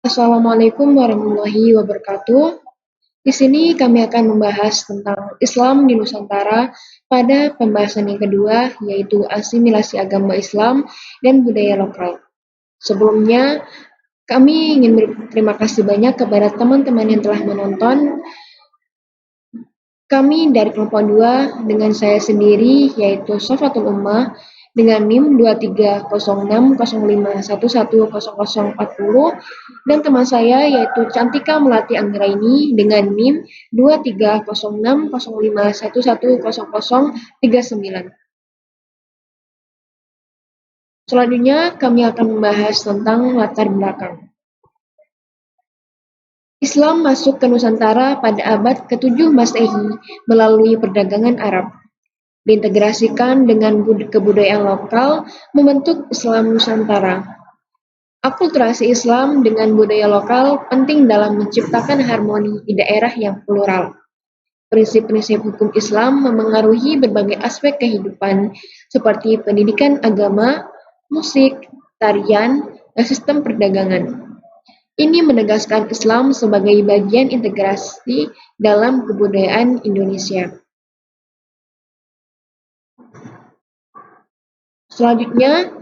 Assalamualaikum warahmatullahi wabarakatuh. Di sini kami akan membahas tentang Islam di Nusantara pada pembahasan yang kedua, yaitu asimilasi agama Islam dan budaya lokal. Sebelumnya, kami ingin berterima kasih banyak kepada teman-teman yang telah menonton. Kami dari kelompok 2 dengan saya sendiri, yaitu Safatul Ummah, dengan NIM 230605110040 dan teman saya yaitu Cantika Melati Anggraini dengan NIM 230605110039. Selanjutnya kami akan membahas tentang latar belakang. Islam masuk ke Nusantara pada abad ke-7 Masehi melalui perdagangan Arab. Diintegrasikan dengan kebudayaan lokal membentuk Islam Nusantara. Akulturasi Islam dengan budaya lokal penting dalam menciptakan harmoni di daerah yang plural. Prinsip-prinsip hukum Islam memengaruhi berbagai aspek kehidupan seperti pendidikan agama, musik, tarian, dan sistem perdagangan. Ini menegaskan Islam sebagai bagian integrasi dalam kebudayaan Indonesia. Selanjutnya,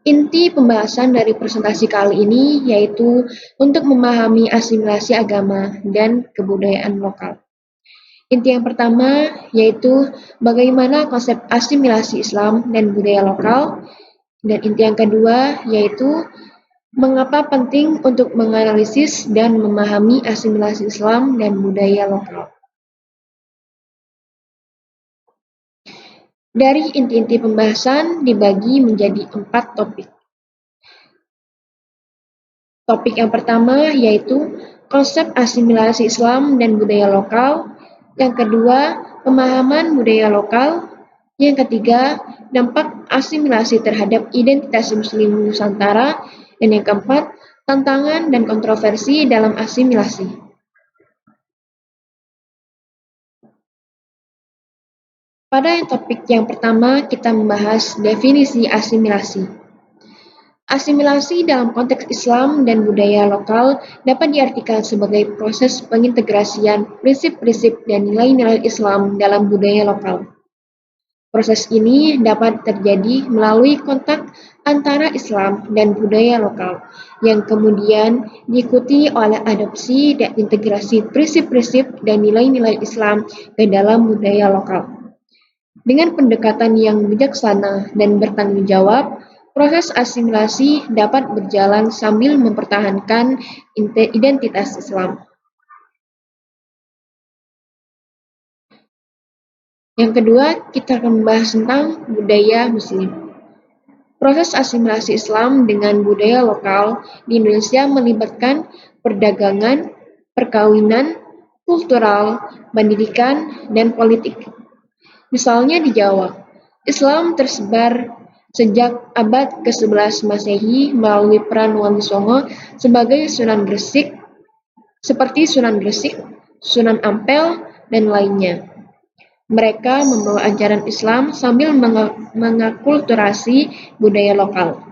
inti pembahasan dari presentasi kali ini yaitu untuk memahami asimilasi agama dan kebudayaan lokal. Inti yang pertama yaitu bagaimana konsep asimilasi Islam dan budaya lokal, dan inti yang kedua yaitu mengapa penting untuk menganalisis dan memahami asimilasi Islam dan budaya lokal. Dari inti-inti pembahasan dibagi menjadi 4 topik. Topik yang pertama yaitu konsep asimilasi Islam dan budaya lokal. Yang kedua, pemahaman budaya lokal. Yang ketiga, dampak asimilasi terhadap identitas Muslim Nusantara. Dan yang keempat, tantangan dan kontroversi dalam asimilasi. Pada topik yang pertama, kita membahas definisi asimilasi. Asimilasi dalam konteks Islam dan budaya lokal dapat diartikan sebagai proses pengintegrasian prinsip-prinsip dan nilai-nilai Islam dalam budaya lokal. Proses ini dapat terjadi melalui kontak antara Islam dan budaya lokal, yang kemudian diikuti oleh adopsi dan integrasi prinsip-prinsip dan nilai-nilai Islam ke dalam budaya lokal. Dengan pendekatan yang bijaksana dan bertanggung jawab, proses asimilasi dapat berjalan sambil mempertahankan identitas Islam. Yang kedua, kita akan membahas tentang budaya Muslim. Proses asimilasi Islam dengan budaya lokal di Indonesia melibatkan perdagangan, perkawinan, kultural, pendidikan, dan politik. Misalnya di Jawa, Islam tersebar sejak abad ke-11 Masehi melalui peran Wali Songo sebagai Sunan Gresik, seperti Sunan Gresik, Sunan Ampel, dan lainnya. Mereka membawa ajaran Islam sambil mengakulturasi budaya lokal.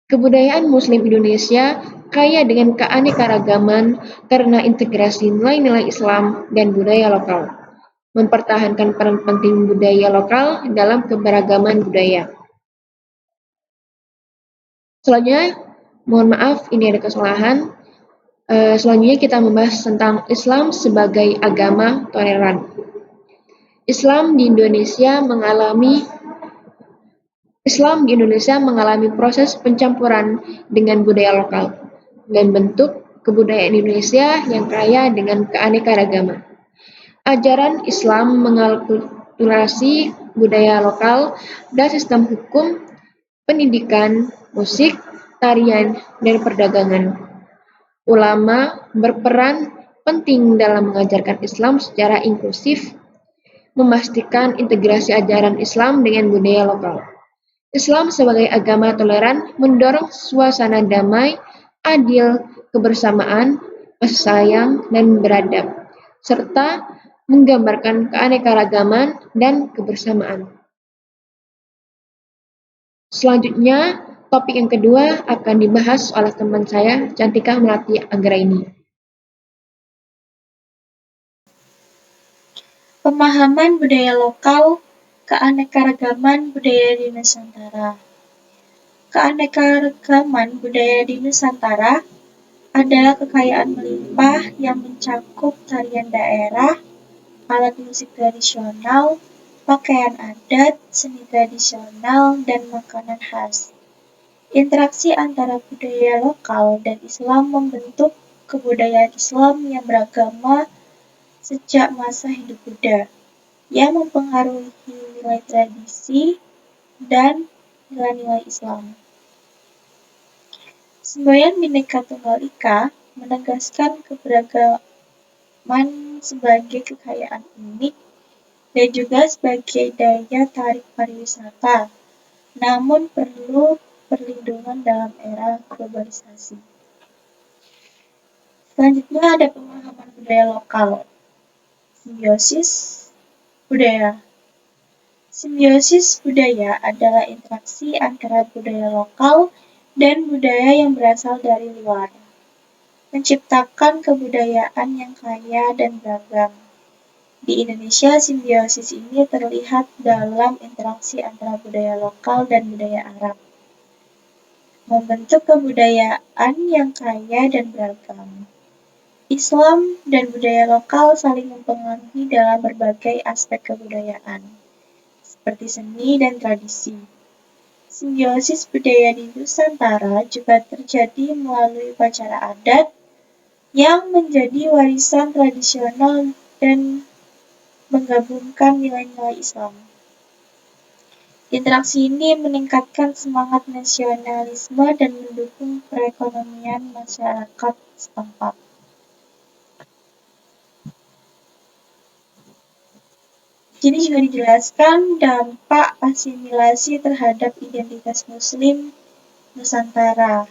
Kebudayaan Muslim Indonesia kaya dengan keanekaragaman karena integrasi nilai-nilai Islam dan budaya lokal, mempertahankan peran penting budaya lokal dalam keberagaman budaya. Selanjutnya, mohon maaf ini ada kesalahan. Selanjutnya kita membahas tentang Islam sebagai agama toleran. Islam di Indonesia mengalami proses pencampuran dengan budaya lokal dan bentuk kebudayaan Indonesia yang kaya dengan keanekaragaman. Ajaran Islam mengakulturasi budaya lokal dan sistem hukum, pendidikan, musik, tarian, dan perdagangan. Ulama berperan penting dalam mengajarkan Islam secara inklusif, memastikan integrasi ajaran Islam dengan budaya lokal. Islam sebagai agama toleran mendorong suasana damai, adil, kebersamaan, kasih sayang, dan beradab, serta menggambarkan keanekaragaman dan kebersamaan. Selanjutnya, Topik yang kedua akan dibahas oleh teman saya, Cantika Melati Anggraini. Pemahaman budaya lokal, keanekaragaman budaya di Nusantara. Keanekaragaman budaya di Nusantara adalah kekayaan melimpah yang mencakup tarian daerah, alat musik tradisional, pakaian adat, seni tradisional, dan makanan khas. Interaksi antara budaya lokal dan Islam membentuk kebudayaan Islam yang beragama sejak masa hidup Buddha, yang mempengaruhi nilai tradisi dan nilai-nilai Islam. Semboyan Bhinneka Tunggal Ika menegaskan keberagaman sebagai kekayaan unik dan juga sebagai daya tarik pariwisata, namun perlu perlindungan dalam era globalisasi. Selanjutnya ada pemahaman budaya lokal. Simbiosis budaya. Simbiosis budaya adalah interaksi antara budaya lokal dan budaya yang berasal dari luar, menciptakan kebudayaan yang kaya dan beragam. Di Indonesia, simbiosis ini terlihat dalam interaksi antara budaya lokal dan budaya Arab, membentuk kebudayaan yang kaya dan beragam. Islam dan budaya lokal saling mempengaruhi dalam berbagai aspek kebudayaan, seperti seni dan tradisi. Simbiosis budaya di Nusantara juga terjadi melalui upacara adat yang menjadi warisan tradisional dan menggabungkan nilai-nilai Islam. Interaksi ini meningkatkan semangat nasionalisme dan mendukung perekonomian masyarakat setempat. Di sini juga dijelaskan dampak asimilasi terhadap identitas Muslim Nusantara,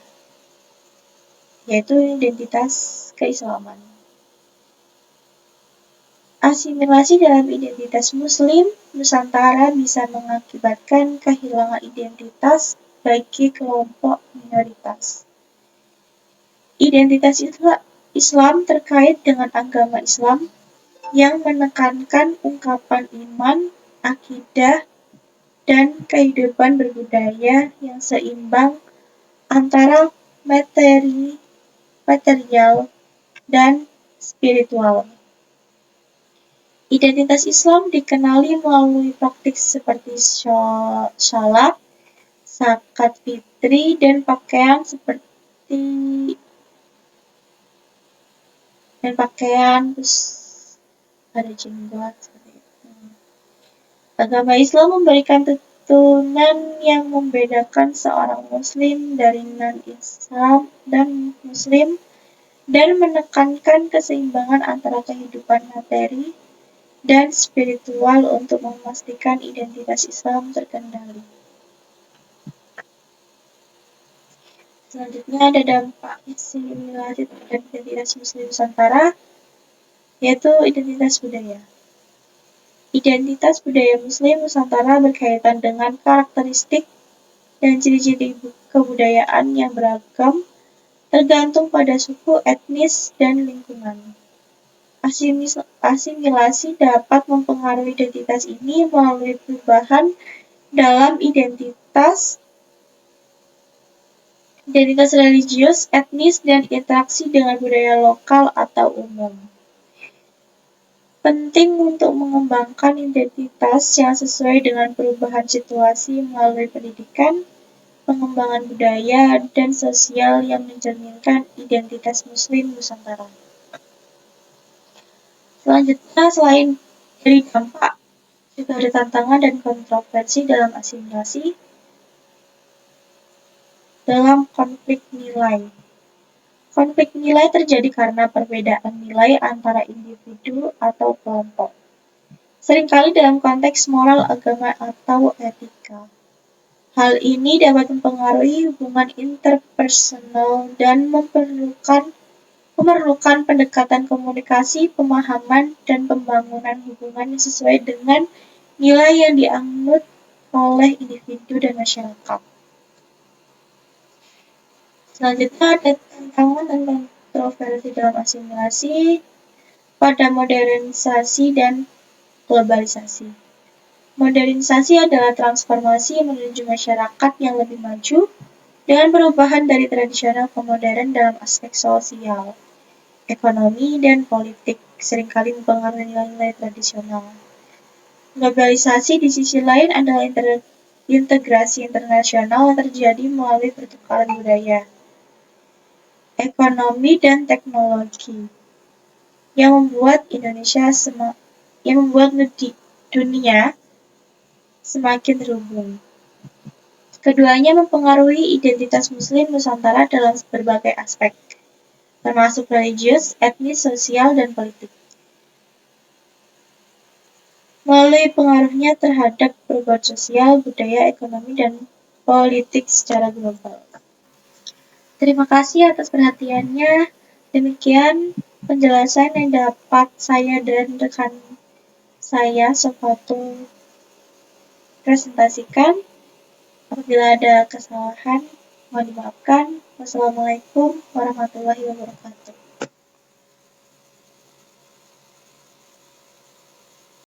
yaitu identitas keislaman. Asimilasi dalam identitas Muslim Nusantara bisa mengakibatkan kehilangan identitas bagi kelompok minoritas. Identitas Islam terkait dengan agama Islam yang menekankan ungkapan iman, akidah, dan kehidupan berbudaya yang seimbang antara material dan spiritual. Identitas Islam dikenali melalui praktik seperti salat, zakat fitri, dan pakaian terus ada jenggot seperti itu. Agama Islam memberikan tuntunan yang membedakan seorang Muslim dari non-Islam dan Muslim dan menekankan keseimbangan antara kehidupan materi dan spiritual untuk memastikan identitas Islam terkendali. Selanjutnya ada dampak asimilasi terhadap identitas Muslim Nusantara, yaitu identitas budaya. Identitas budaya Muslim Nusantara berkaitan dengan karakteristik dan ciri-ciri kebudayaan yang beragam, tergantung pada suku, etnis, dan lingkungan. Asimilasi dapat mempengaruhi identitas ini melalui perubahan dalam identitas religius, etnis, dan interaksi dengan budaya lokal atau umum. Penting untuk mengembangkan identitas yang sesuai dengan perubahan situasi melalui pendidikan, pengembangan budaya, dan sosial yang mencerminkan identitas Muslim Nusantara. Selanjutnya, selain dari dampak, juga ada tantangan dan kontroversi dalam asimilasi dalam konflik nilai. Konflik nilai terjadi karena perbedaan nilai antara individu atau kelompok. Seringkali dalam konteks moral, agama, atau etika. Hal ini dapat mempengaruhi hubungan interpersonal dan memerlukan pendekatan komunikasi, pemahaman, dan pembangunan hubungan yang sesuai dengan nilai yang dianut oleh individu dan masyarakat. Selanjutnya ada tantangan dan kontroversi dalam asimilasi pada modernisasi dan globalisasi. Modernisasi adalah transformasi menuju masyarakat yang lebih maju dengan perubahan dari tradisional ke modern dalam aspek sosial, ekonomi, dan politik, seringkali mempengaruhi nilai-nilai tradisional. Globalisasi di sisi lain adalah integrasi internasional yang terjadi melalui pertukaran budaya, ekonomi, dan teknologi yang membuat dunia semakin terhubung. Keduanya mempengaruhi identitas Muslim Nusantara dalam berbagai aspek, termasuk religius, etnis, sosial, dan politik. Melalui pengaruhnya terhadap perubahan sosial, budaya, ekonomi, dan politik secara global. Terima kasih atas perhatiannya. Demikian penjelasan yang dapat saya dan rekan saya Sofatu presentasikan. Apabila ada kesalahan, mohon dimaafkan. Wassalamualaikum warahmatullahi wabarakatuh.